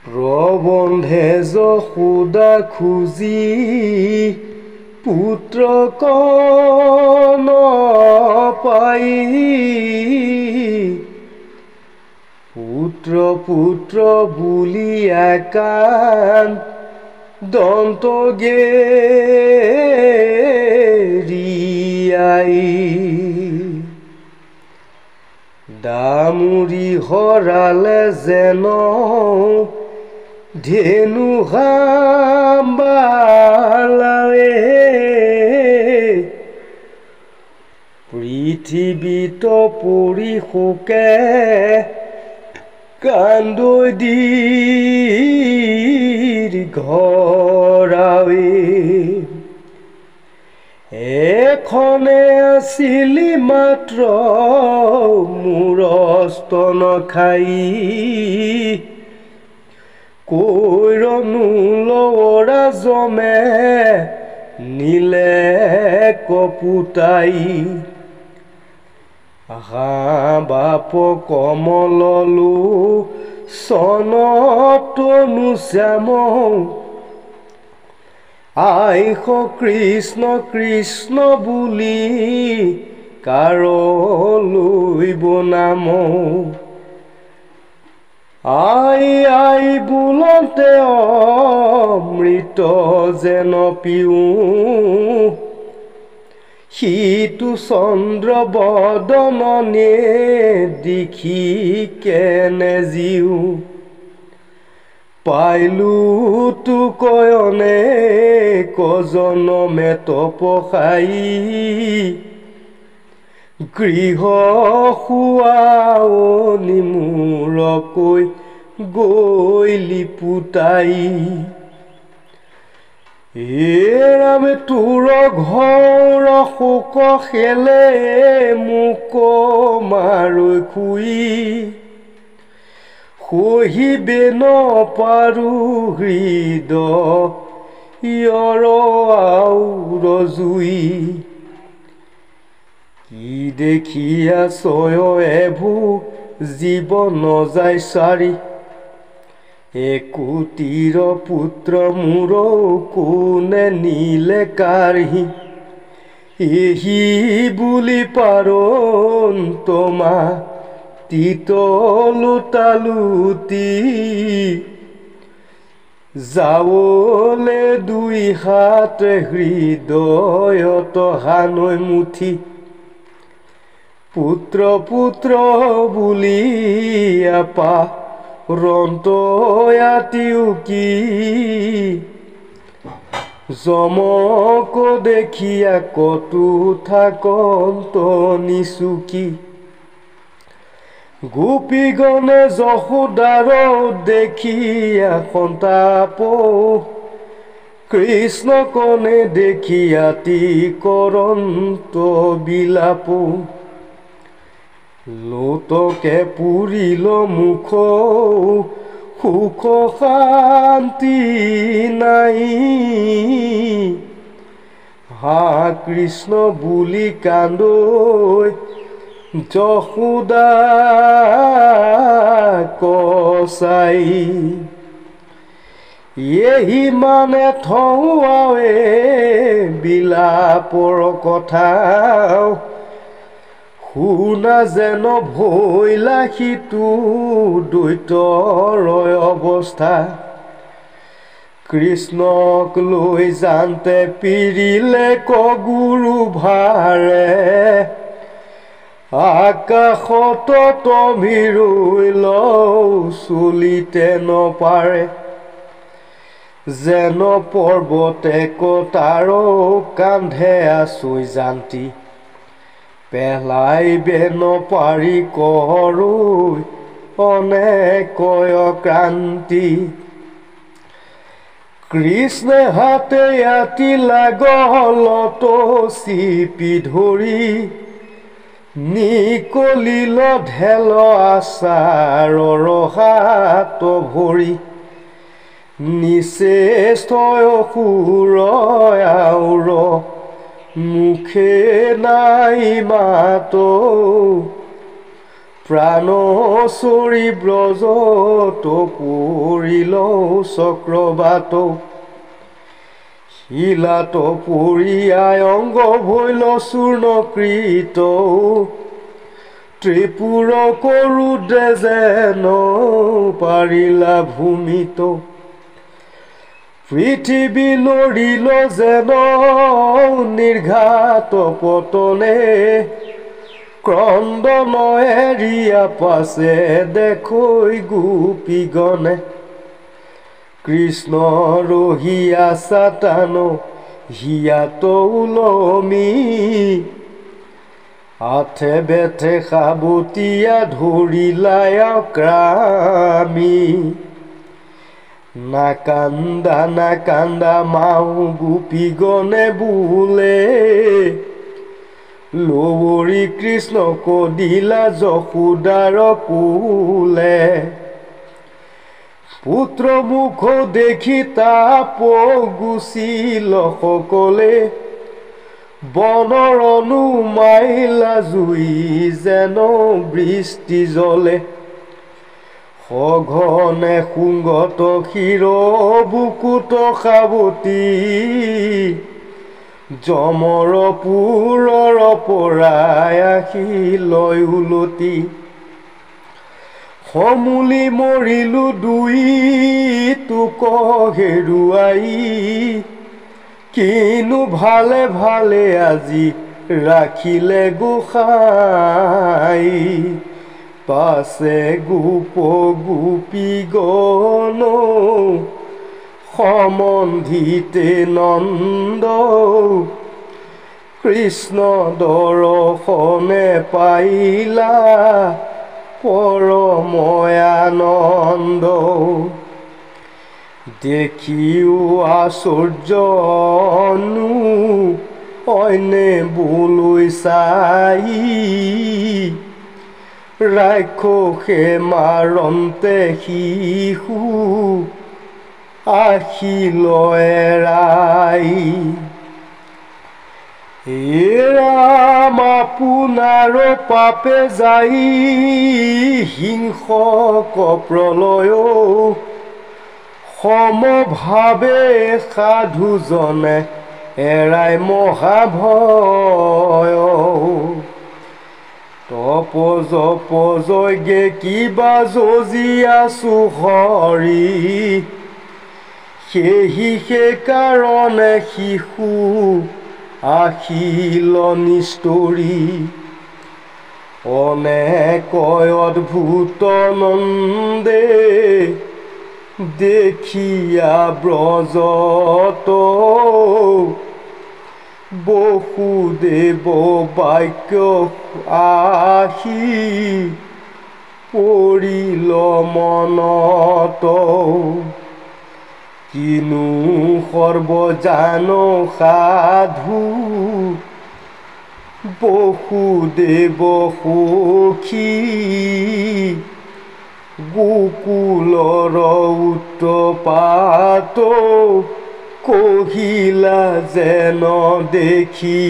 প্ৰবন্ধে যশোদা খুজি পুত্ৰক পাই পুত্ৰ পুত্ৰ বুলি একান দন্ত গেৰিয়াই দামুৰি হৰালে যেন ধেনু হাম্বালাৱে পৃথিৱীত পৰি শোকে কান্দৈ দীৰ্ঘৰাৱে এখনে আছিলি মাত্ৰ মোৰ স্তন খাই কৈৰনো লৰা জমে নীলে কপুতাই বাপ কমললো চনতনো শ্যাম আইস কৃষ্ণ কৃষ্ণ বুলি কাৰলৈব নাম আই আই বোলতে অমৃত যেন পিও সিটো চন্দ্ৰ বদননে দেখি কেনে জিও পাইলো তো কয়নে কজনমে তপসাই গৃহ শুৱাওনি মূৰকৈ গৈলি পুতাই ৰামে তোৰ ঘৰ শোক খেলে মোক মাৰৈ খুই সহিবে নপাৰো হৃদয়ৰ আউৰ জুই কি দেখিয়া ছয় এভো জীৱন যায় চাৰি একোটিৰ পুত্ৰ মোৰ কোনে নীলে কাঢ়ি এহি বুলি পাৰন তোমা তিতলুতালুতি যাৱলে দুই হাত হৃদয়ত হানৈ মুঠি পুত্ৰ পুত্ৰ বুলি আপা ৰন্তয়াতিও কি জমক দেখিয়া কতো থাকন্ত নিচুকি গোপীগণে যশোদাৰ দেখিয়া সন্তাপ কৃষ্ণকণে দেখিয়াতি কৰন্ত বিলাপ লোতকে পুৰিল মুখ সুখ শান্তি নাই হা কৃষ্ণ বুলি কান্দৈ যশোদা কচাই এহি মানে থৌৱে বিলাপৰ কথা শুনা যেন ভৈলা সিটো দৈতৰ অৱস্থা কৃষ্ণক লৈ জানতে পিৰিলে কগুৰু ভাৰে আকাশত তমিৰৈ লওঁ চলিতে নপাৰে যেন পৰ্বতে কটাৰ কান্ধে আছৈ জান্তি পেলাইবে নপাৰি কৰৈ অনেকয় ক্ৰান্তি কৃষ্ণে হাতে আতি লাগলত চিপি ধৰি নিকলিল ঢেল আচাৰৰ হাত ভৰি নিচেষ্টয় সুৰ আউৰ মুখে নাই মাত প্ৰাণচৰি ব্ৰজত পৰিল চক্ৰবাত শিলাত পৰিয়াই অংগ ভৈল চূৰ্ণকৃত ত্ৰিপুৰ কৰোতে যেন পাৰিলা ভূমিত পৃথিৱী লৰিল যেন নিৰ্ঘাত পতনে ক্ৰন্দন এৰিয়া পাছে দেখৈ গোপীগণে কৃষ্ণ ৰহিয়া সাতান হিয়াত ওলমি আঠে বেঠে সাবতীয়া ধৰিলাই অক্ৰামী নাকান্দা মাও গোপীগণে বোলে লৱৰী কৃষ্ণক দিলা যশোদাৰ কোলে পুত্ৰ মুখ দেখি তাপ গুচিল সকলে বনৰ অনুমাইলা জুই যেন বৃষ্টি জলে সঘনে শুংগত শিৰ বুকুত সাৱতী যমৰ পুৰৰ পৰাই আহিলৈ উলটি সমূলি মৰিলো দুই তোক হেৰুৱাই কিনো ভালে ভালে আজি ৰাখিলে গোসাঁই পাছে গোপ গোপীগণ সম্বন্ধিতে নন্দ কৃষ্ণ দৰ্শনে পাইলা পৰময়ানন্দ দেখিও আশ্চৰ্যনো অন্যে বোলৈ চাই ৰাক্ষসে মাৰন্তে শিশু আহিল এৰাই হে ৰাম আপোনাৰ পাপে যাই হিংসক প্ৰলয় সমভাৱে সাধুজনে এৰাই মহাভয় তপ জপ যজ্ঞে কিবা যজি আছো হৰি সেই কাৰণে শিশু আহিল নিষ্ঠুৰী অনেক অদ্ভুত নন্দে দেখিয়া ব্ৰজত বসুদেৱ বাক্য আহি পৰিল মনত কিনো সৰ্বজান সাধু বসুদেৱ সখী গোকুলৰ উৎপাত কহিলা যেন দেখি